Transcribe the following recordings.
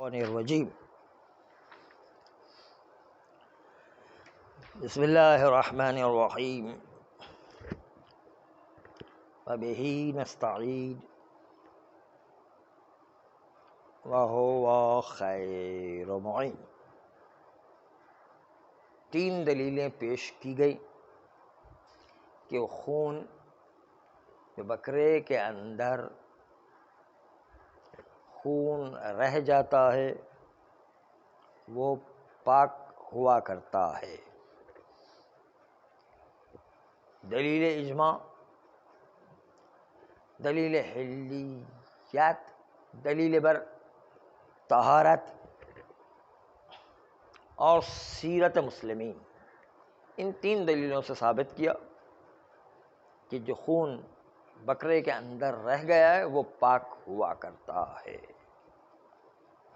الرجیم بسم اللہ الرحمن الرحیم وبہ نستعین وہو خیر معین۔ تین دلیلیں پیش کی گئی کہ خون جو بکرے کے اندر خون رہ جاتا ہے وہ پاک ہوا کرتا ہے۔ دلیل اجماع، دلیل حلیات، دلیل بر طہارت اور سیرت مسلمین، ان تین دلیلوں سے ثابت کیا کہ جو خون بکرے کے اندر رہ گیا ہے وہ پاک ہوا کرتا ہے۔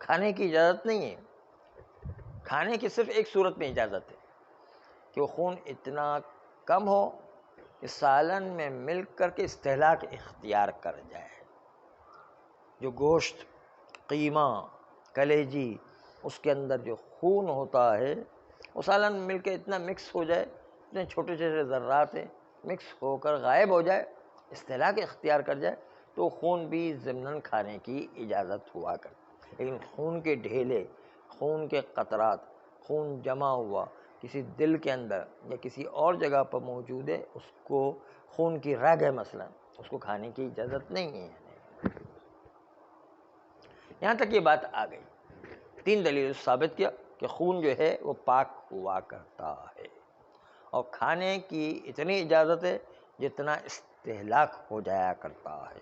کھانے کی اجازت نہیں ہے، کھانے کی صرف ایک صورت میں اجازت ہے کہ وہ خون اتنا کم ہو کہ سالن میں مل کر کے استہلاک اختیار کر جائے۔ جو گوشت، قیمہ، کلیجی، اس کے اندر جو خون ہوتا ہے وہ سالن میں مل کے اتنا مکس ہو جائے، اتنے چھوٹے چھوٹے ذرات ہیں مکس ہو کر غائب ہو جائے، استہلاک اختیار کر جائے تو خون بھی ضمناً کھانے کی اجازت ہوا کرتی۔ لیکن خون کے ڈھیلے، خون کے قطرات، خون جمع ہوا کسی دل کے اندر یا کسی اور جگہ پر موجود ہے، اس کو خون کی رگ ہے مثلا، اس کو کھانے کی اجازت نہیں ہے۔ یہاں تک یہ بات آ گئی، تین دلیل ثابت کیا کہ خون جو ہے وہ پاک ہوا کرتا ہے اور کھانے کی اتنی اجازت ہے جتنا استہلاک ہو جایا کرتا ہے۔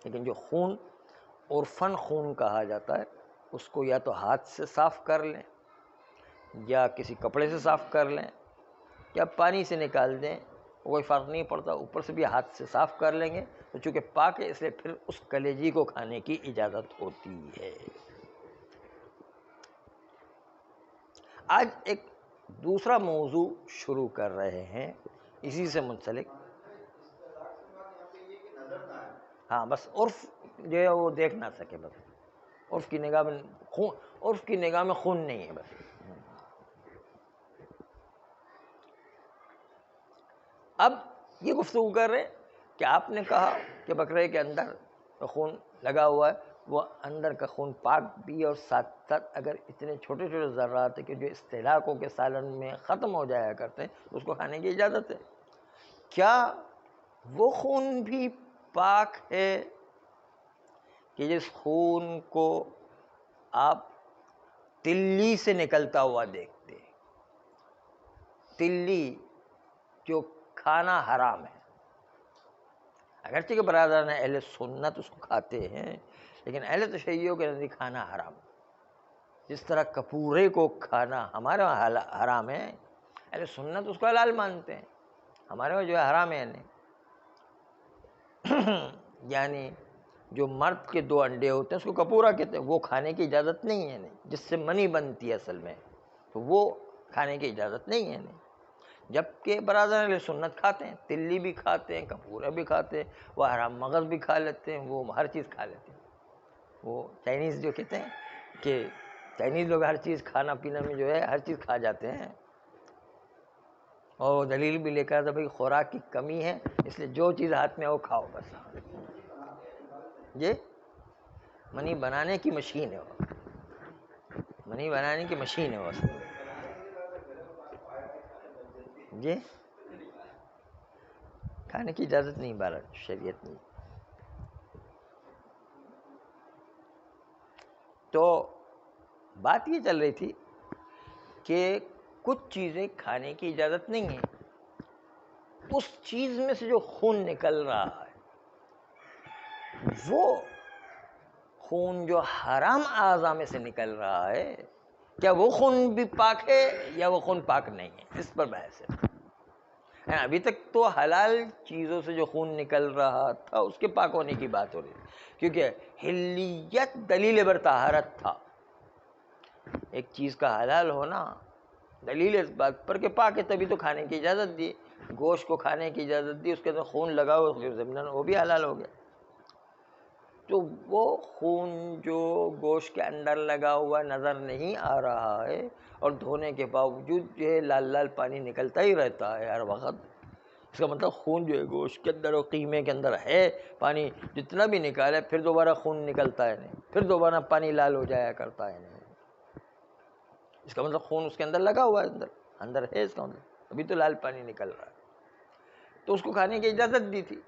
لیکن جو خون عرفاً خون کہا جاتا ہے اس کو یا تو ہاتھ سے صاف کر لیں یا کسی کپڑے سے صاف کر لیں یا پانی سے نکال دیں، کوئی فرق نہیں پڑتا، اوپر سے بھی ہاتھ سے صاف کر لیں گے تو چونکہ پاک ہے اس لیے پھر اس کلیجی کو کھانے کی اجازت ہوتی ہے۔ آج ایک دوسرا موضوع شروع کر رہے ہیں اسی سے منسلک۔ ہاں بس عرف جو ہے وہ دیکھ نہ سکے، بس عرف کی نگاہ میں خون، عرف کی نگاہ میں خون نہیں ہے بس۔ اب یہ گفتگو کر رہے کہ آپ نے کہا کہ بکرے کے اندر خون لگا ہوا ہے، وہ اندر کا خون پاک بھی اور ساتھ ساتھ اگر اتنے چھوٹے چھوٹے ذرات کہ جو استہلاک ہو کے سالن میں ختم ہو جایا کرتے ہیں اس کو کھانے کی اجازت ہے۔ کیا وہ خون بھی پاک ہے کہ جس خون کو آپ تلی سے نکلتا ہوا دیکھتے ہیں؟ تلی جو کھانا حرام ہے، اگرچہ کہ برادران اہل سنت اس کو کھاتے ہیں لیکن اہل تشیع کے نزدیک کھانا حرام ہے۔ جس طرح کپورے کو کھانا ہمارے وہاں حرام ہے، اہل سنت اس کو حلال مانتے ہیں، ہمارے وہاں جو ہے حرام ہے۔ یعنی جو مرد کے دو انڈے ہوتے ہیں اس کو کپورا کہتے ہیں، وہ کھانے کی اجازت نہیں ہے، جس سے منی بنتی ہے اصل میں، تو وہ کھانے کی اجازت نہیں ہے۔ جبکہ برادران اہل سنت کھاتے ہیں، تلی بھی کھاتے ہیں، کپورا بھی کھاتے ہیں، وہ حرام مغز بھی کھا لیتے ہیں، وہ ہر چیز کھا لیتے ہیں۔ وہ چائنیز جو کہتے ہیں کہ چائنیز لوگ ہر چیز کھانا پینا میں جو ہے ہر چیز کھا جاتے ہیں، اور دلیل بھی لے کر بھائی خوراک کی کمی ہے اس لیے جو چیز ہاتھ میں ہے وہ کھاؤ بس۔ یہ منی بنانے کی مشین ہے، وہ منی بنانے کی مشین ہے وہ اصل میں۔ یہ کھانے کی اجازت نہیں، بارہ شریعت نہیں۔ تو بات یہ چل رہی تھی کہ کچھ چیزیں کھانے کی اجازت نہیں ہے، اس چیز میں سے جو خون نکل رہا ہے وہ خون جو حرام اعضاء میں سے نکل رہا ہے، کیا وہ خون بھی پاک ہے یا وہ خون پاک نہیں ہے، اس پر بحث ہے۔ ابھی تک تو حلال چیزوں سے جو خون نکل رہا تھا اس کے پاک ہونے کی بات ہو رہی ہے، کیونکہ حلیت دلیل بر طہارت تھا۔ ایک چیز کا حلال ہونا دلیل اس بات پر کہ پاک ہے، تبھی تو کھانے کی اجازت دی، گوشت کو کھانے کی اجازت دی، اس کے اندر خون لگا ہو ضمناً وہ بھی حلال ہو گیا۔ تو وہ خون جو گوشت کے اندر لگا ہوا نظر نہیں آ رہا ہے اور دھونے کے باوجود جو ہے لال لال پانی نکلتا ہی رہتا ہے ہر وقت، اس کا مطلب خون جو ہے گوشت کے اندر اور قیمے کے اندر ہے، پانی جتنا بھی نکالے پھر دوبارہ خون نکلتا ہے نہیں، پھر دوبارہ پانی لال ہو جایا کرتا ہے نہیں، اس کا مطلب خون اس کے اندر لگا ہوا ہے، اندر ہے، اس کا مطلب ابھی تو لال پانی نکل رہا ہے۔ تو اس کو کھانے کی اجازت دی تھی،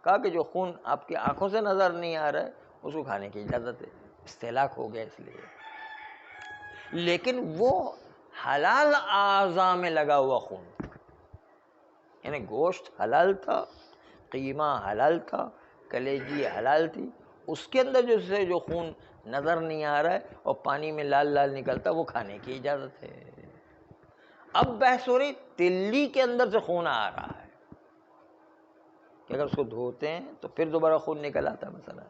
کہا کہ جو خون آپ کی آنکھوں سے نظر نہیں آ رہا ہے اس کو کھانے کی اجازت ہے، استہلاک ہو گیا اس لیے۔ لیکن وہ حلال اعضاء میں لگا ہوا خون، یعنی گوشت حلال تھا، قیمہ حلال تھا، کلیجی حلال تھی، اس کے اندر جو خون نظر نہیں آ رہا ہے اور پانی میں لال لال نکلتا وہ کھانے کی اجازت ہے۔ اب بحث ہو رہی تلی کے اندر سے خون آ رہا ہے کہ اگر اس کو دھوتے ہیں تو پھر دوبارہ خون نکل آتا ہے مثلا،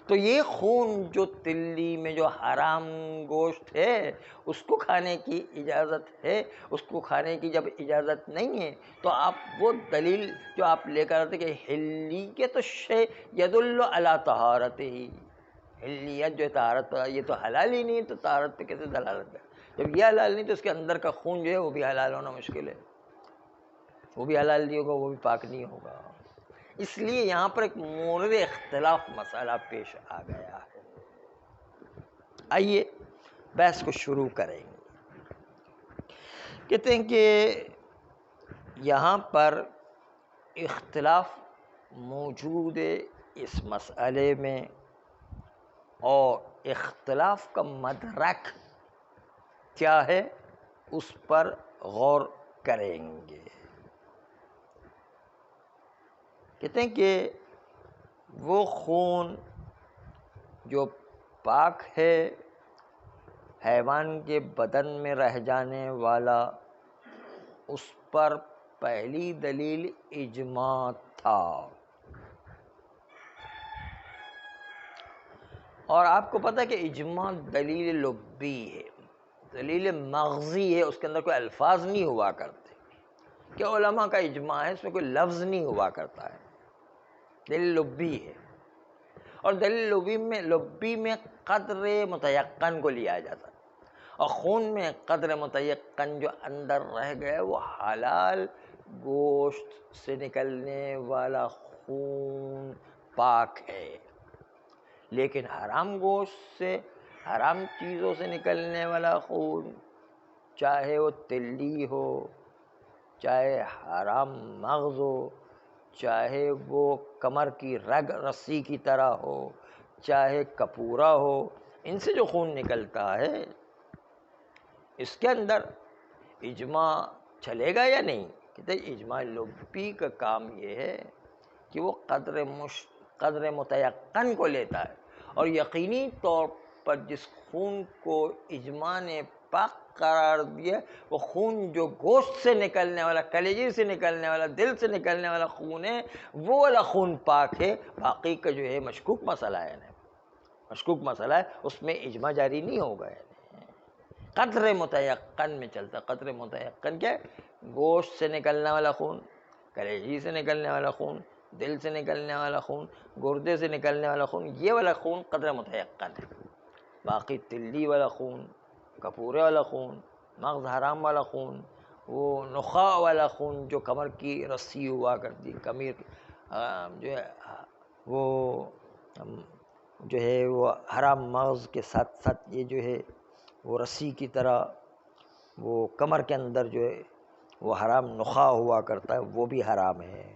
تو یہ خون جو تلی میں جو حرام گوشت ہے اس کو کھانے کی اجازت ہے، اس کو کھانے کی جب اجازت نہیں ہے تو آپ وہ دلیل جو آپ لے کر آتے کہ حلیت الشیء یدل علی طہارت ہی، حلیت جو طہارت پر، یہ تو حلال ہی نہیں ہے تو طہارت پہ کیسے دلالت ہے؟ جب یہ حلال نہیں تو اس کے اندر کا خون جو ہے وہ بھی حلال ہونا مشکل ہے، وہ بھی حلال نہیں ہوگا، وہ بھی پاک نہیں ہوگا۔ اس لیے یہاں پر ایک مورد اختلاف مسئلہ پیش آ گیا ہے۔ آئیے بحث کو شروع کریں گے۔ کہتے ہیں کہ یہاں پر اختلاف موجود ہے اس مسئلے میں، اور اختلاف کا مدرک کیا ہے اس پر غور کریں گے۔ کہتے ہیں کہ وہ خون جو پاک ہے حیوان کے بدن میں رہ جانے والا، اس پر پہلی دلیل اجماع تھا، اور آپ کو پتہ ہے کہ اجماع دلیل لبی ہے، دلیل مغزی ہے، اس کے اندر کوئی الفاظ نہیں ہوا کرتے، کہ علماء کا اجماع ہے اس میں کوئی لفظ نہیں ہوا کرتا ہے، دلیل لبی ہے، اور دلیل لبی میں قدر متیقن کو لیا جاتا ہے، اور خون میں قدر متیقن جو اندر رہ گئے وہ حلال گوشت سے نکلنے والا خون پاک ہے، لیکن حرام گوشت سے، حرام چیزوں سے نکلنے والا خون، چاہے وہ تلی ہو، چاہے حرام مغز ہو، چاہے وہ کمر کی رگ رسی کی طرح ہو، چاہے کپورا ہو، ان سے جو خون نکلتا ہے اس کے اندر اجماع چلے گا یا نہیں؟ کہتے ہیں اجماع لبی کا کام یہ ہے کہ وہ قدر متیقن کو لیتا ہے، اور یقینی طور پر جس خون کو اجماع نے پاک قرار دیا وہ خون جو گوشت سے نکلنے والا، کلیجے سے نکلنے والا، دل سے نکلنے والا خون ہے، وہ والا خون پاک ہے، باقی کا جو ہے مشکوک مسئلہ ہے، مشکوک مسئلہ ہے، اس میں اجماع جاری نہیں ہوگا، قدر متیقن میں چلتا۔ قدر متیقن کیا ہے؟ گوشت سے نکلنے والا خون، کلیجی سے نکلنے والا خون، دل سے نکلنے والا خون، گردے سے نکلنے والا خون، یہ والا خون قدر متیقن ہے، باقی تلی والا خون، کپورے والا خون، مغز حرام والا خون، وہ نخاع والا خون جو کمر کی رسی ہوا کرتی، کمیر جو ہے وہ جو ہے وہ حرام مغز کے ساتھ ساتھ یہ جو ہے وہ رسی کی طرح وہ کمر کے اندر جو ہے وہ حرام نخاع ہوا کرتا ہے، وہ بھی حرام ہے،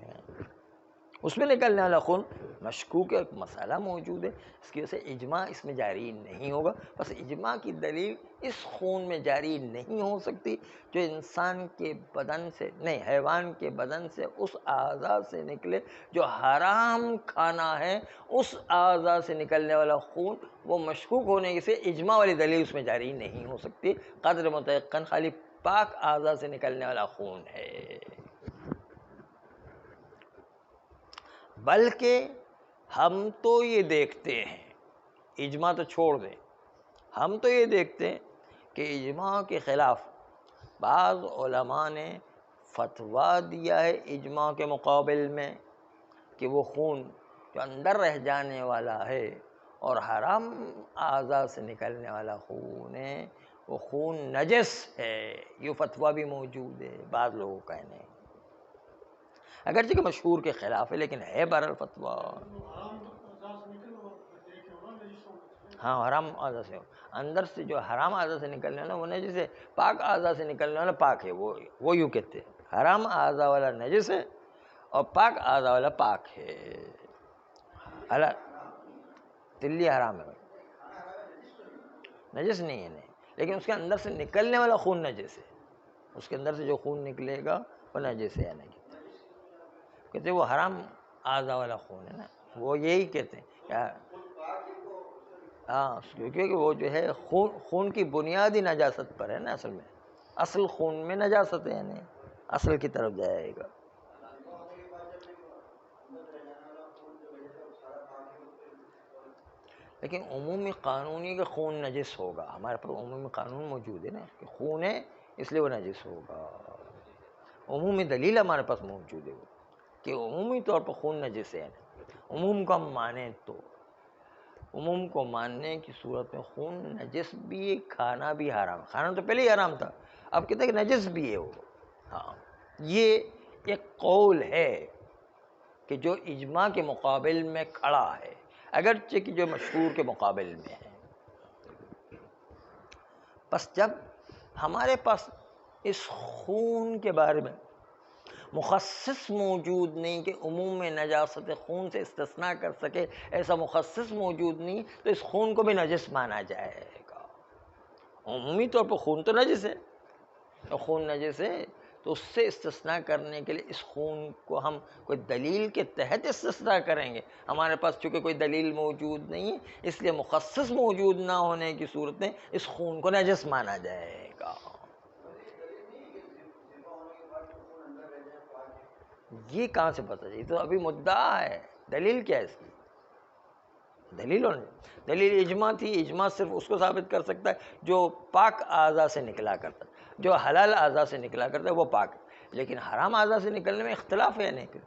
اس میں نکلنے والا خون مشکوک ہے، ایک مسئلہ موجود ہے، اس کی وجہ سے اجماع اس میں جاری نہیں ہوگا۔ بس اجماع کی دلیل اس خون میں جاری نہیں ہو سکتی جو انسان کے بدن سے نہیں، حیوان کے بدن سے اس اعضاء سے نکلے جو حرام کھانا ہے، اس اعضاء سے نکلنے والا خون وہ مشکوک ہونے سے اجماع والی دلیل اس میں جاری نہیں ہو سکتی، قدر متیقن خالی پاک اعضاء سے نکلنے والا خون ہے۔ بلکہ ہم تو یہ دیکھتے ہیں، اجماع تو چھوڑ دیں، ہم تو یہ دیکھتے ہیں کہ اجماع کے خلاف بعض علماء نے فتویٰ دیا ہے اجماع کے مقابل میں کہ وہ خون جو اندر رہ جانے والا ہے اور حرام اعضاء سے نکلنے والا خون ہے وہ خون نجس ہے. یہ فتویٰ بھی موجود ہے بعض لوگوں کا کہنے، اگرچہ کہ مشہور کے خلاف ہے لیکن ہے بہرحال فتویٰ. ہاں حرام اعضاء سے، اندر سے جو حرام اعضاء سے نکلنے والا وہ نجس ہے، پاک اعضاء سے نکلنے والا پاک ہے. وہ یوں کہتے ہیں حرام اعضاء والا نجس ہے اور پاک اعضاء والا پاک ہے. اللہ تلی حرام ہے، نجس نہیں ہے نہیں، لیکن اس کے اندر سے نکلنے والا خون نجس ہے. اس کے اندر سے جو خون نکلے گا وہ نجس ہے. نہیں کہتے وہ حرام اعضاء والا خون ہے نا، وہ یہی کہتے ہیں. ہاں کیونکہ وہ جو ہے خون کی بنیادی نجاست پر ہے نا، اصل میں اصل خون میں نجاست ہے، یعنی اصل کی طرف جائے گا. لیکن عمومی قانون یہ کہ خون نجس ہوگا، ہمارے پاس عمومی قانون موجود ہے نا کہ خون ہے اس لیے وہ نجس ہوگا. عمومی دلیل ہمارے پاس موجود ہے وہ کہ عمومی طور پر خون نجس ہے. عموم کو ہم مانیں تو عموم کو ماننے کی صورت میں خون نجس بھی ہے، کھانا بھی حرام. کھانا تو پہلے ہی حرام تھا، اب کہتے ہیں کہ نجس بھی ہے وہ. ہاں یہ ایک قول ہے کہ جو اجماع کے مقابل میں کھڑا ہے، اگرچہ کہ جو مشہور کے مقابل میں ہے. بس جب ہمارے پاس اس خون کے بارے میں مخصص موجود نہیں کہ عموم میں نجاست خون سے استثناء کر سکے، ایسا مخصص موجود نہیں تو اس خون کو بھی نجس مانا جائے گا. عمومی طور پر خون تو نجس ہے، اور خون نجس ہے تو اس سے استثناء کرنے کے لیے اس خون کو ہم کوئی دلیل کے تحت استثناء کریں گے. ہمارے پاس چونکہ کوئی دلیل موجود نہیں ہے اس لیے مخصص موجود نہ ہونے کی صورت میں اس خون کو نجس مانا جائے گا. یہ کہاں سے پتہ چلے؟ تو ابھی مدعا ہے، دلیل کیا ہے اس کی؟ دلیل اجماع تھی. اجماع صرف اس کو ثابت کر سکتا ہے جو پاک اعضاء سے نکلا کرتا ہے، جو حلال اعضاء سے نکلا کرتا ہے وہ پاک ہے. لیکن حرام اعضاء سے نکلنے میں اختلاف ہے نہیں،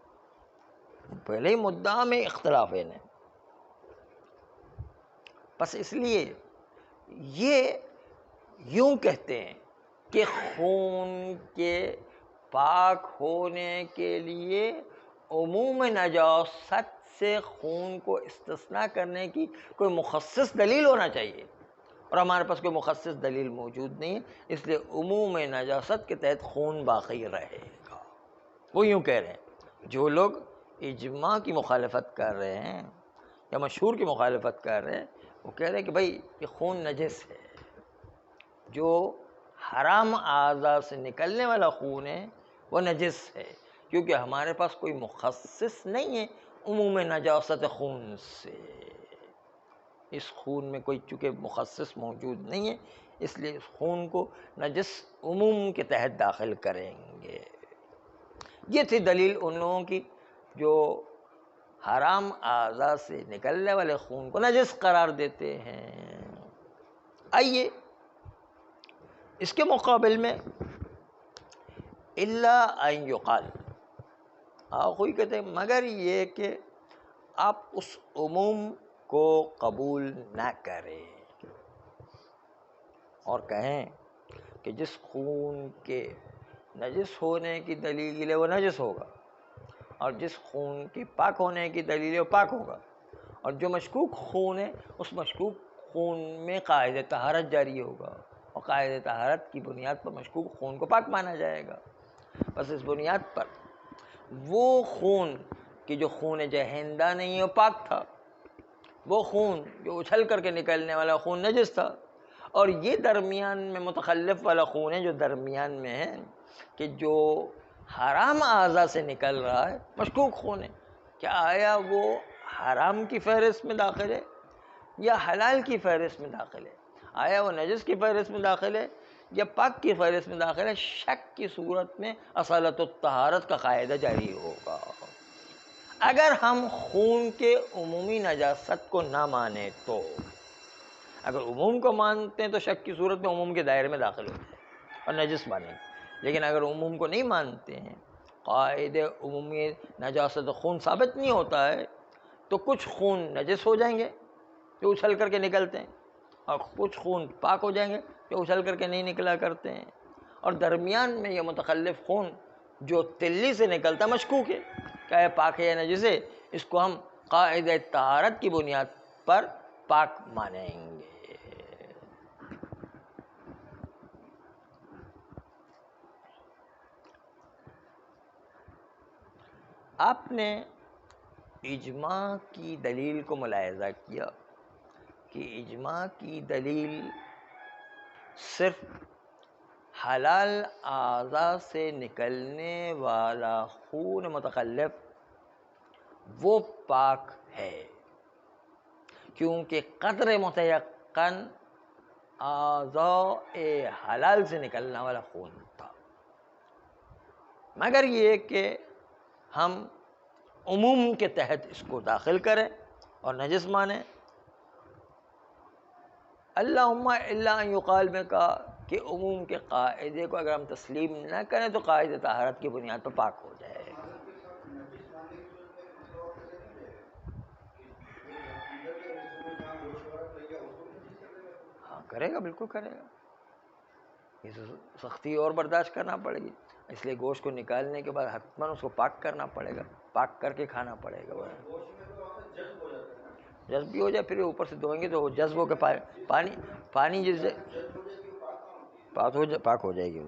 پہلے ہی مدعا میں اختلاف ہے نہیں. بس اس لیے یہ یوں کہتے ہیں کہ خون کے پاک ہونے کے لیے عموم نجاست سے خون کو استثناء کرنے کی کوئی مخصص دلیل ہونا چاہیے، اور ہمارے پاس کوئی مخصص دلیل موجود نہیں ہے، اس لیے عموم نجاست کے تحت خون باقی رہے گا. وہ یوں کہہ رہے ہیں جو لوگ اجماع کی مخالفت کر رہے ہیں یا مشہور کی مخالفت کر رہے ہیں، وہ کہہ رہے ہیں کہ بھائی یہ خون نجس ہے. جو حرام اعضاء سے نکلنے والا خون ہے وہ نجس ہے، کیونکہ ہمارے پاس کوئی مخصص نہیں ہے عموم نجاست خون سے. اس خون میں کوئی چونکہ مخصص موجود نہیں ہے اس لیے اس خون کو نجس عموم کے تحت داخل کریں گے. یہ تھی دلیل ان لوگوں کی جو حرام اعضاء سے نکلنے والے خون کو نجس قرار دیتے ہیں. آئیے اس کے مقابل میں الا ان یقال، کوئی کہتے ہیں مگر یہ کہ آپ اس عموم کو قبول نہ کریں اور کہیں کہ جس خون کے نجس ہونے کی دلیل ہے وہ نجس ہوگا، اور جس خون کی پاک ہونے کی دلیل ہے وہ پاک ہوگا، اور جو مشکوک خون ہے اس مشکوک خون میں قاعدہ طہارت جاری ہوگا، اور قاعدہ طہارت کی بنیاد پر مشکوک خون کو پاک مانا جائے گا. بس اس بنیاد پر وہ خون کہ جو خون جہندہ نہیں ہے وہ پاک تھا، وہ خون جو اچھل کر کے نکلنے والا خون نجس تھا، اور یہ درمیان میں متخلف والا خون ہے جو درمیان میں ہے کہ جو حرام اعضاء سے نکل رہا ہے مشکوک خون ہے. کیا آیا وہ حرام کی فہرست میں داخل ہے یا حلال کی فہرست میں داخل ہے؟ آیا وہ نجس کی فہرست میں داخل ہے یا پاک کی فہرست میں داخل ہے؟ شک کی صورت میں اصالت الطہارت کا قاعدہ جاری ہوگا. اگر ہم خون کے عمومی نجاست کو نہ مانیں تو، اگر عموم کو مانتے ہیں تو شک کی صورت میں عموم کے دائرے میں داخل ہوتے ہیں اور نجس مانیں. لیکن اگر عموم کو نہیں مانتے ہیں، قاعدہ عمومی نجاست خون ثابت نہیں ہوتا ہے، تو کچھ خون نجس ہو جائیں گے جو اچھل کر کے نکلتے ہیں، اور کچھ خون پاک ہو جائیں گے جو اچھل کر کے نہیں نکلا کرتے ہیں، اور درمیان میں یہ متخلف خون جو تلی سے نکلتا مشکوک ہے، کیا یہ پاک ہے یا نجس ہے، اس کو ہم قاعدہ طہارت کی بنیاد پر پاک مانیں گے۔ آپ نے اجماع کی دلیل کو ملاحظہ کیا کہ اجماع کی دلیل صرف حلال اعضاء سے نکلنے والا خون متخلف وہ پاک ہے، کیونکہ قدر متیقن اعضاء حلال سے نکلنے والا خون تھا، مگر یہ کہ ہم عموم کے تحت اس کو داخل کریں اور نجس مانیں۔ اللہم الا ان یقال میں کہا کہ عموم کے قاعدے کو اگر ہم تسلیم نہ کریں تو قاعدہ طہارت کی بنیاد پر پاک ہو جائے گا۔ ہاں کرے گا، بالکل کرے گا، اس سختی اور برداشت کرنا پڑے گی، اس لیے گوشت کو نکالنے کے بعد حتماً اس کو پاک کرنا پڑے گا، پاک کر کے کھانا پڑے گا۔ جذب بھی ہو جائے پھر اوپر سے دھوئیں گے تو وہ جذب ہو کے پانی جس سے پاک ہو جائے گی،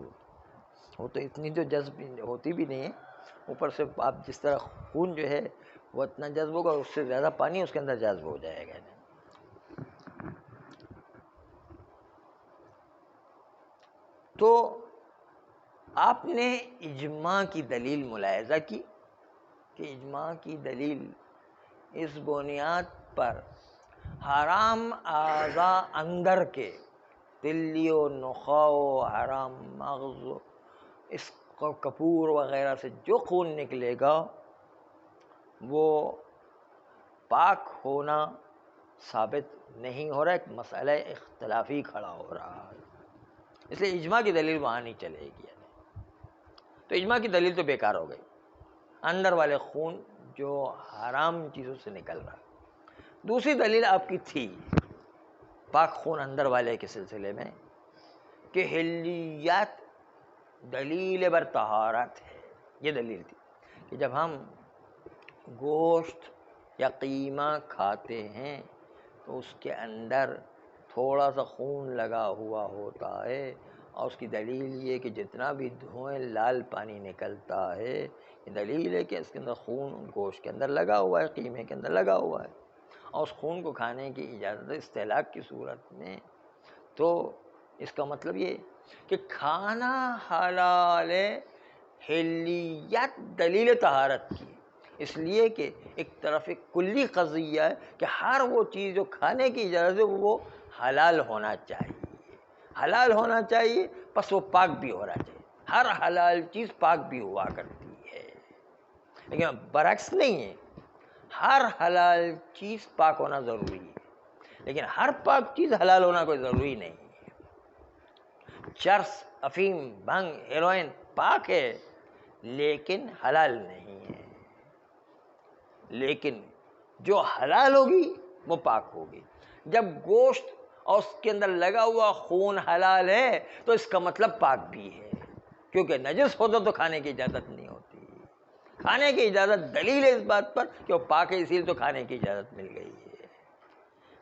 وہ تو اتنی تو جذب ہوتی بھی نہیں ہے، اوپر سے آپ جس طرح خون جو ہے وہ اتنا جذب ہوگا، اس سے زیادہ پانی اس کے اندر جذب ہو جائے گا۔ تو آپ نے اجماع کی دلیل ملاحظہ کی کہ اجماع کی دلیل اس بنیاد پر حرام اعضاء اندر کے تلی و نخاع و حرام مغز و اس کپور وغیرہ سے جو خون نکلے گا وہ پاک ہونا ثابت نہیں ہو رہا، ایک مسئلہ اختلافی کھڑا ہو رہا ہے، اس لیے اجماع کی دلیل وہاں نہیں چلے گی۔ تو اجماع کی دلیل تو بیکار ہو گئی، اندر والے خون جو حرام چیزوں سے نکل رہا ہے۔ دوسری دلیل آپ کی تھی پاک خون اندر والے کے سلسلے میں کہ حلیات دلیل بر طہارت ہے، یہ دلیل تھی کہ جب ہم گوشت یا قیمہ کھاتے ہیں تو اس کے اندر تھوڑا سا خون لگا ہوا ہوتا ہے، اور اس کی دلیل یہ کہ جتنا بھی دھوئیں لال پانی نکلتا ہے، یہ دلیل ہے کہ اس کے اندر خون گوشت کے اندر لگا ہوا ہے، قیمے کے اندر لگا ہوا ہے، اور اس خون کو کھانے کی اجازت استہلاک کی صورت میں۔ تو اس کا مطلب یہ کہ کھانا حلال ہے، حلیت دلیل طہارت کی، اس لیے کہ ایک طرف ایک کلی قضیہ ہے کہ ہر وہ چیز جو کھانے کی اجازت ہے وہ حلال ہونا چاہیے، حلال ہونا چاہیے، پس وہ پاک بھی ہونا چاہیے، ہر حلال چیز پاک بھی ہوا کرتی ہے، لیکن برعکس نہیں ہے، ہر حلال چیز پاک ہونا ضروری ہے، لیکن ہر پاک چیز حلال ہونا کوئی ضروری نہیں ہے۔ چرس، افیم، بھنگ، ہیروئن پاک ہے لیکن حلال نہیں ہے، لیکن جو حلال ہوگی وہ پاک ہوگی۔ جب گوشت اور اس کے اندر لگا ہوا خون حلال ہے تو اس کا مطلب پاک بھی ہے، کیونکہ نجس ہوتا تو کھانے کی اجازت نہیں ہوتی، کھانے کی اجازت دلیل ہے اس بات پر کہ وہ پاک ہے، اسی لیے تو کھانے کی اجازت مل گئی ہے۔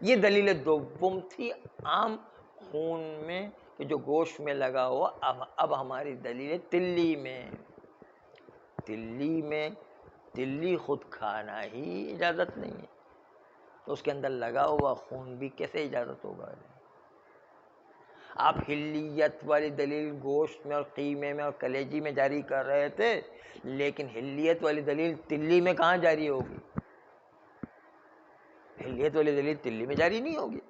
یہ دلیل دوم تھی عام خون میں کہ جو گوشت میں لگا ہوا۔ اب ہماری دلیل ہے تلی میں، تلی خود کھانا ہی اجازت نہیں ہے تو اس کے اندر لگا ہوا خون بھی کیسے اجازت ہوگا؟ آپ حلیت والی دلیل گوشت میں اور قیمے میں اور کلیجی میں جاری کر رہے تھے، لیکن حلیت والی دلیل تلی میں کہاں جاری ہوگی؟ حلیت والی دلیل تلی میں جاری نہیں ہوگی۔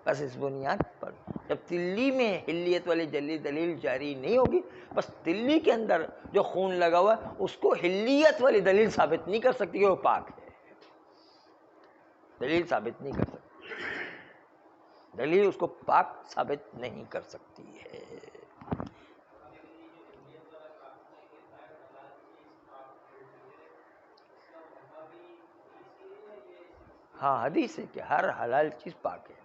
بس اس بنیاد پر جب تلی میں حلیت والی دلیل جاری نہیں ہوگی، بس تلی کے اندر جو خون لگا ہوا ہے اس کو حلیت والی دلیل ثابت نہیں کر سکتی کہ وہ پاک ہے، دلیل ثابت نہیں کر سکتی، دلیل اس کو پاک ثابت نہیں کر سکتی ہے۔ ہاں حدیث ہے کہ ہر حلال چیز پاک ہے،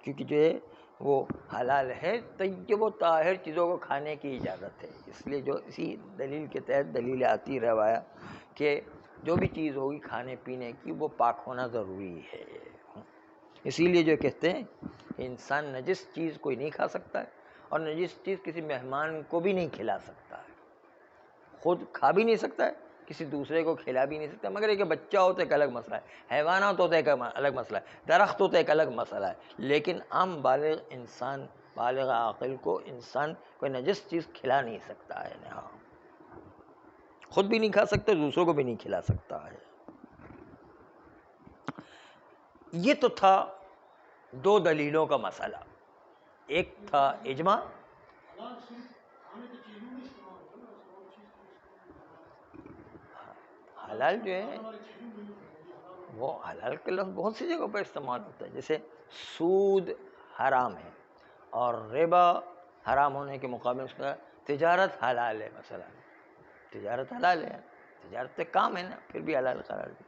کیونکہ جو ہے وہ حلال ہے، طیب و طاہر چیزوں کو کھانے کی اجازت ہے. اس لیے جو اسی دلیل کے تحت دلیل آتی روایا کہ جو بھی چیز ہوگی کھانے پینے کی وہ پاک ہونا ضروری ہے. اسی لیے جو کہتے ہیں کہ انسان نجس چیز کوئی نہیں کھا سکتا ہے اور نجس چیز کسی مہمان کو بھی نہیں کھلا سکتا ہے، خود کھا بھی نہیں سکتا ہے، کسی دوسرے کو کھلا بھی نہیں سکتا. مگر ایک بچہ ہو تو ایک الگ مسئلہ ہے، حیوانات ہو تو ایک الگ مسئلہ ہے، درخت ہو تو ایک الگ مسئلہ ہے. لیکن عام بالغ انسان، بالغ عاقل کو انسان کوئی نجس چیز کھلا نہیں سکتا ہے، ہاں خود بھی نہیں کھا سکتا، دوسروں کو بھی نہیں کھلا سکتا ہے. یہ تو تھا دو دلیلوں کا مسئلہ، ایک تھا اجماع. حلال جو ہے وہ حلال کا لفظ بہت سی جگہوں پر استعمال ہوتا ہے، جیسے سود حرام ہے اور ربا حرام ہونے کے مقابلے اس کا تجارت حلال ہے. مثلا تجارت حلال ہے، تجارت ایک کام ہے نا، پھر بھی حلال قرار دیا.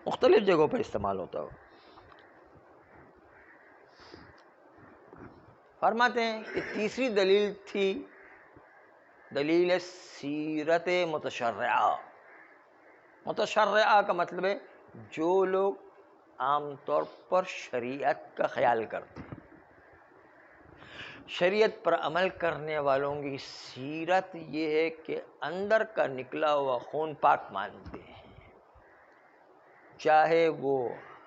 مختلف جگہوں پر استعمال ہوتا ہو. فرماتے ہیں کہ تیسری دلیل تھی دلیل سیرت متشرعہ. متشرعہ کا مطلب ہے جو لوگ عام طور پر شریعت کا خیال کرتے ہیں، شریعت پر عمل کرنے والوں کی سیرت یہ ہے کہ اندر کا نکلا ہوا خون پاک مانتے ہیں، چاہے وہ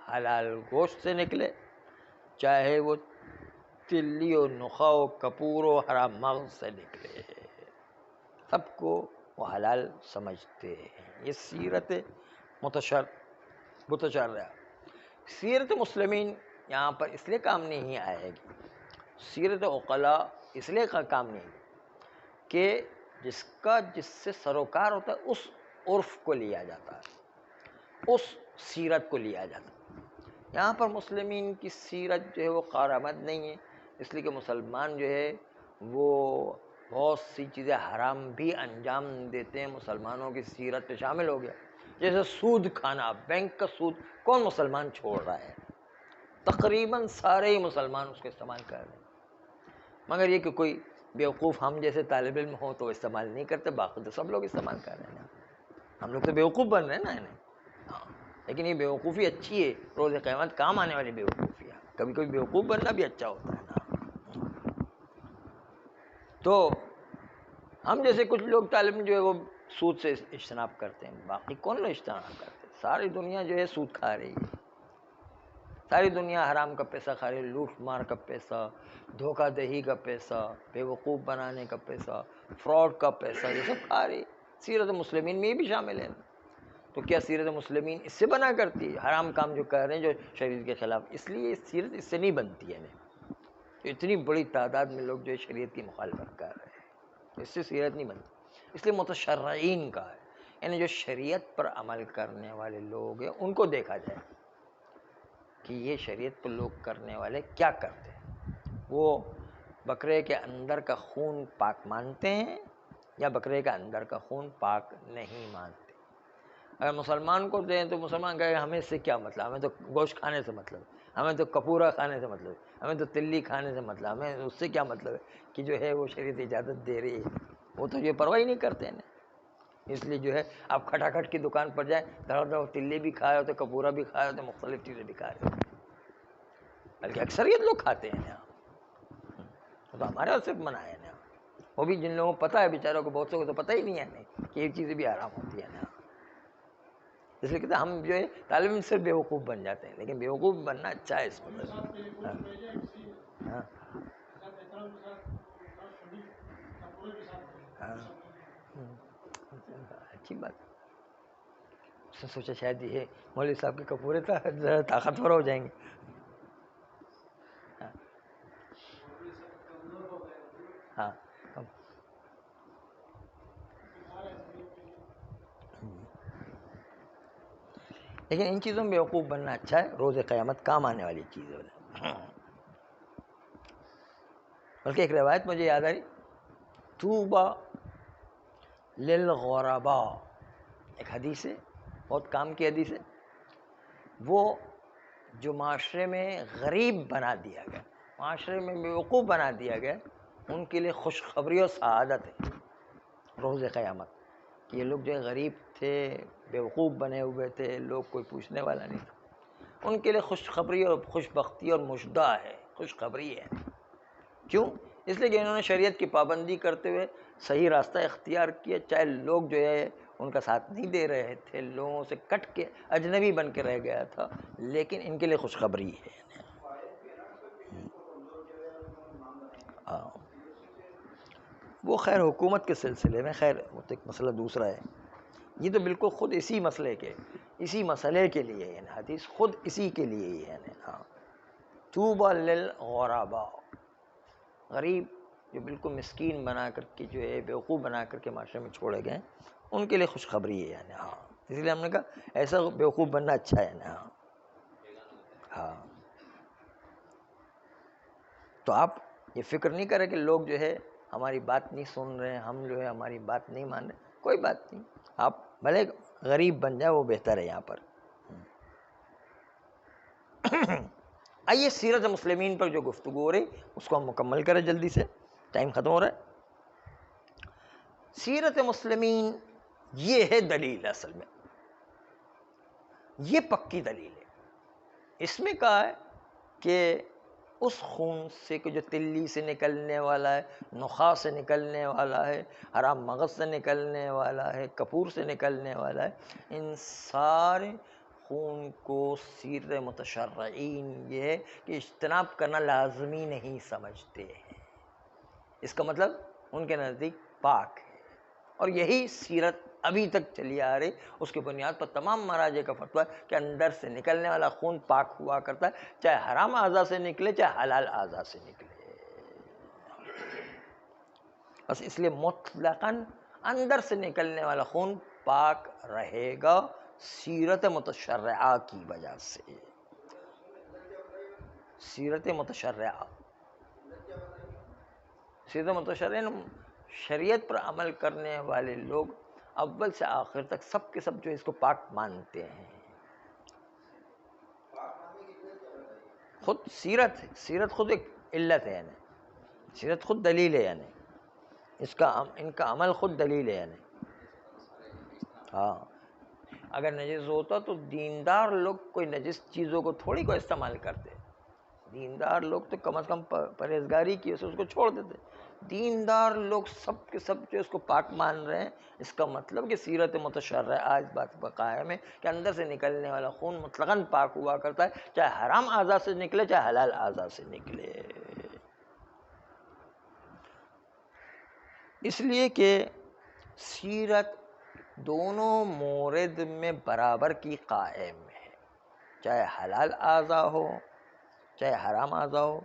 حلال گوشت سے نکلے، چاہے وہ تلی و نخا و کپور و حرام مغز سے نکلے، سب کو وہ حلال سمجھتے ہیں. یہ سیرت متشرعہ. سیرت مسلمین یہاں پر اس لیے کام نہیں آئے گی، سیرت عقلاء اس لیے کام نہیں آئے کہ جس سے سروکار ہوتا ہے اس عرف کو لیا جاتا ہے، اس سیرت کو لیا جاتا ہے. یہاں پر مسلمین کی سیرت جو ہے وہ کارآمد نہیں ہے، اس لیے کہ مسلمان جو ہے وہ بہت سی چیزیں حرام بھی انجام دیتے ہیں، مسلمانوں کی سیرت پہ شامل ہو گیا. جیسے سود کھانا، بینک کا سود کون مسلمان چھوڑ رہا ہے؟ تقریباً سارے ہی مسلمان اس کو استعمال کر رہے ہیں، مگر یہ کہ کوئی بیوقوف ہم جیسے طالب علم ہوں تو استعمال نہیں کرتے، باقی تو سب لوگ استعمال کر رہے ہیں. ہم لوگ تو بیوقوف بن رہے ہیں نا انہیں. ہاں لیکن یہ بیوقوفی اچھی ہے، روز قیامت کام آنے والی بیوقوفی ہے. کبھی کبھی بیوقوف بننا بھی اچھا ہوتا ہے نا. تو ہم جیسے کچھ لوگ طالب علم جو ہے وہ سود سے اجتناب کرتے ہیں، باقی کون لوگ اجتناب کرتے ہیں؟ ساری دنیا جو ہے سود کھا رہی ہے، ساری دنیا حرام کا پیسہ کھا رہی ہے، لوٹ مار کا پیسہ، دھوکہ دہی کا پیسہ، بیوقوف بنانے کا پیسہ، فراڈ کا پیسہ، یہ سب کھا رہی ہے. سیرت مسلمین میں یہ بھی شامل ہے. تو کیا سیرت مسلمین اس سے بنا کرتی ہے حرام کام جو کر رہے ہیں جو شریعت کے خلاف؟ اس لیے سیرت اس سے نہیں بنتی ہے. اتنی بڑی تعداد میں لوگ جو شریعت کی مخالفت کر رہے ہیں، اس سے سیرت نہیں بنتی. اس لیے متشرعین کا ہے، یعنی جو شریعت پر عمل کرنے والے لوگ ہیں ان کو دیکھا جائے کہ یہ شریعت پر لوگ کرنے والے کیا کرتے ہیں. وہ بکرے کے اندر کا خون پاک مانتے ہیں یا بکرے کا اندر کا خون پاک نہیں مانتے؟ اگر مسلمان کو دیں تو مسلمان کہے ہمیں اس سے کیا مطلب، ہمیں تو گوشت کھانے سے مطلب ہے، ہمیں تو کپورا کھانے سے مطلب ہے، ہمیں تو تلی کھانے سے مطلب، ہمیں اس سے کیا مطلب ہے کہ جو ہے وہ شریعت اجازت دے رہی ہے. وہ تو یہ پرواہ ہی نہیں کرتے ہیں. اس لیے جو ہے آپ کھٹاکھٹ کی دکان پر جائیں، دھڑ تلی بھی کھائے ہو تو کپورا بھی کھائے ہو تو مختلف چیزیں بھی کھائے ہو، بلکہ اکثریت لوگ کھاتے ہیں نا. تو ہمارے یہاں صرف منع ہے نا، وہ بھی جن لوگوں کو پتہ ہے بیچاروں کو، بہت سے کو تو پتہ ہی نہیں ہے کہ یہ چیزیں بھی حرام ہوتی ہیں نا. اس لیے کہتے ہیں ہم جو ہے طالب علم صرف بیوقوف بن جاتے ہیں، لیکن بیوقوف بننا اچھا ہے اس میں. ہاں ہاں اچھی بات. اس نے سوچا شاید یہ مولوی صاحب کے کپورے ذرا طاقتور ہو جائیں گے. ہاں لیکن ان چیزوں میں بیوقوف بننا اچھا ہے، روز قیامت کام آنے والی چیز ہے. بلکہ ایک روایت مجھے یاد آئی، طوبی للغرباء، ایک حدیث ہے، بہت کام کی حدیث ہے وہ جو معاشرے میں غریب بنا دیا گیا، معاشرے میں بیوقوف بنا دیا گیا، ان کے لیے خوشخبری اور سعادت ہے روز قیامت کہ یہ لوگ جو غریب تھے، بیوقوف بنے ہوئے تھے، لوگ کوئی پوچھنے والا نہیں تھا، ان کے لیے خوشخبری اور خوش بختی اور مژدہ ہے، خوشخبری ہے۔ کیوں؟ اس لیے کہ انہوں نے شریعت کی پابندی کرتے ہوئے صحیح راستہ اختیار کیا، چاہے لوگ جو ہے ان کا ساتھ نہیں دے رہے تھے، لوگوں سے کٹ کے اجنبی بن کے رہ گیا تھا، لیکن ان کے لیے خوشخبری ہے۔ ہاں، وہ خیر حکومت کے سلسلے میں، خیر وہ تو ایک مسئلہ دوسرا ہے، یہ تو بالکل خود اسی مسئلے کے لیے ہے، حدیث خود اسی کے لیے ہی ہے۔ ہاں، طوبی للغرباء، غریب جو بالکل مسکین بنا کر کے، جو ہے بیوقوف بنا کر کے معاشرے میں چھوڑے گئے، ان کے لیے خوشخبری ہے یعنی۔ ہاں، اس لیے ہم نے کہا ایسا بیوقوف بننا اچھا ہے نا۔ ہاں، تو آپ یہ فکر نہیں کریں کہ لوگ جو ہے ہماری بات نہیں سن رہے ہیں، ہم جو ہے ہماری بات نہیں مان رہے، کوئی بات نہیں، آپ بھلے غریب بن جائے، وہ بہتر ہے یہاں پر۔ آئیے سیرت مسلمین پر جو گفتگو ہو رہی اس کو ہم مکمل کریں جلدی سے، ٹائم ختم ہو رہا ہے۔ سیرت مسلمین یہ ہے دلیل، اصل میں یہ پکی دلیل ہے۔ اس میں کہا ہے کہ اس خون سے کہ جو تلی سے نکلنے والا ہے، نخاع سے نکلنے والا ہے، حرام مغز سے نکلنے والا ہے، کپور سے نکلنے والا ہے، ان سارے خون کو سیرت متشرعین یہ ہے کہ اجتناب کرنا لازمی نہیں سمجھتے ہیں۔ اس کا مطلب ان کے نزدیک پاک ہے، اور یہی سیرت ابھی تک چلی آ رہی، اس کی بنیاد پر تمام مراجع کا فتویٰ ہے کہ اندر سے نکلنے والا خون پاک ہوا کرتا ہے، چاہے حرام اعضاء سے نکلے چاہے حلال اعضاء سے نکلے، بس اس لیے مطلقاً اندر سے نکلنے والا خون پاک رہے گا سیرت متشرعہ کی وجہ سے۔ سیرت متشرعہ، سیرت متشرعہ شریعت پر عمل کرنے والے لوگ اول سے آخر تک سب کے سب جو اس کو پاک مانتے ہیں۔ خود سیرت ہے، سیرت خود ایک علت ہے، یعنی سیرت خود دلیل ہے، یعنی ان کا عمل خود دلیل ہے، یعنی ہاں، اگر نجس ہوتا تو دیندار لوگ کوئی نجس چیزوں کو تھوڑی کو استعمال کرتے، دیندار لوگ تو کم از کم پرہیزگاری کی سے اس کو چھوڑ دیتے، دیندار لوگ سب کے سب جو اس کو پاک مان رہے ہیں، اس کا مطلب کہ سیرت متشرعہ اس بات پر قائم ہے کہ اندر سے نکلنے والا خون مطلقاً پاک ہوا کرتا ہے، چاہے حرام اعضاء سے نکلے چاہے حلال اعضاء سے نکلے۔ اس لیے کہ سیرت دونوں مورد میں برابر کی قائم ہے، چاہے حلال اعضاء ہو چاہے حرام اعضاء ہو،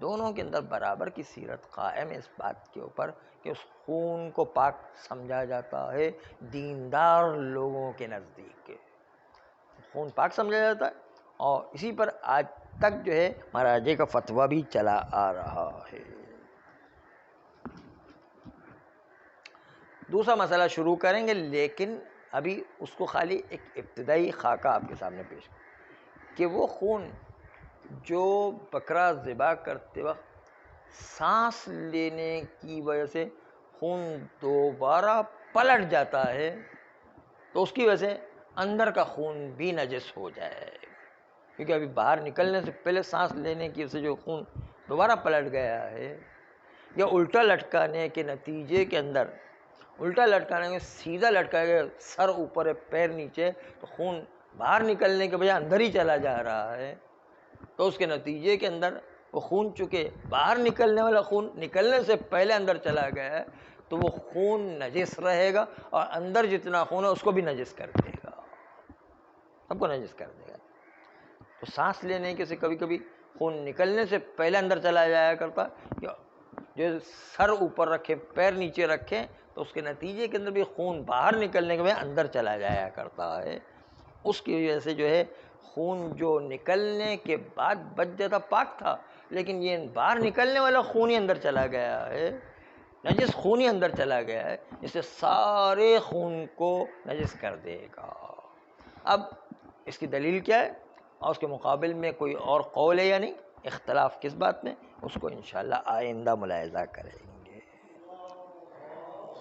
دونوں کے اندر برابر کی سیرت قائم ہے اس بات کے اوپر کہ اس خون کو پاک سمجھا جاتا ہے دیندار لوگوں کے نزدیک، خون پاک سمجھا جاتا ہے، اور اسی پر آج تک جو ہے مراجع کا فتویٰ بھی چلا آ رہا ہے۔ دوسرا مسئلہ شروع کریں گے، لیکن ابھی اس کو خالی ایک ابتدائی خاکہ آپ کے سامنے پیش کہ وہ خون جو بکرا ذبح کرتے وقت سانس لینے کی وجہ سے خون دوبارہ پلٹ جاتا ہے، تو اس کی وجہ سے اندر کا خون بھی نجس ہو جائے، کیونکہ ابھی باہر نکلنے سے پہلے سانس لینے کی وجہ سے جو خون دوبارہ پلٹ گیا ہے، یا الٹا لٹکانے کے نتیجے کے اندر، الٹا لٹکانے میں سیدھا لٹکا گیا، سر اوپر ہے پیر نیچے، تو خون باہر نکلنے کے بجائے اندر ہی چلا جا رہا ہے، تو اس کے نتیجے کے اندر وہ خون چونکہ باہر نکلنے والا خون نکلنے سے پہلے اندر چلا گیا ہے، تو وہ خون نجس رہے گا، اور اندر جتنا خون ہے اس کو بھی نجس کر دے گا، سب کو نجس کر دے گا۔ تو سانس لینے کے سے کبھی کبھی خون نکلنے سے پہلے اندر چلا جایا کرتا، یا جو سر اوپر رکھے پیر نیچے رکھے تو اس کے نتیجے کے اندر بھی خون باہر نکلنے کے بعد اندر چلا جایا کرتا ہے، اس کی وجہ سے جو ہے خون جو نکلنے کے بعد بچ جاتا پاک تھا، لیکن یہ باہر نکلنے والا خون ہی اندر چلا گیا ہے، نجس خون ہی اندر چلا گیا ہے، اس سے سارے خون کو نجس کر دے گا۔ اب اس کی دلیل کیا ہے؟ اور اس کے مقابل میں کوئی اور قول ہے یا نہیں، اختلاف کس بات میں، اس کو انشاءاللہ آئندہ ملاحظہ کریں گے۔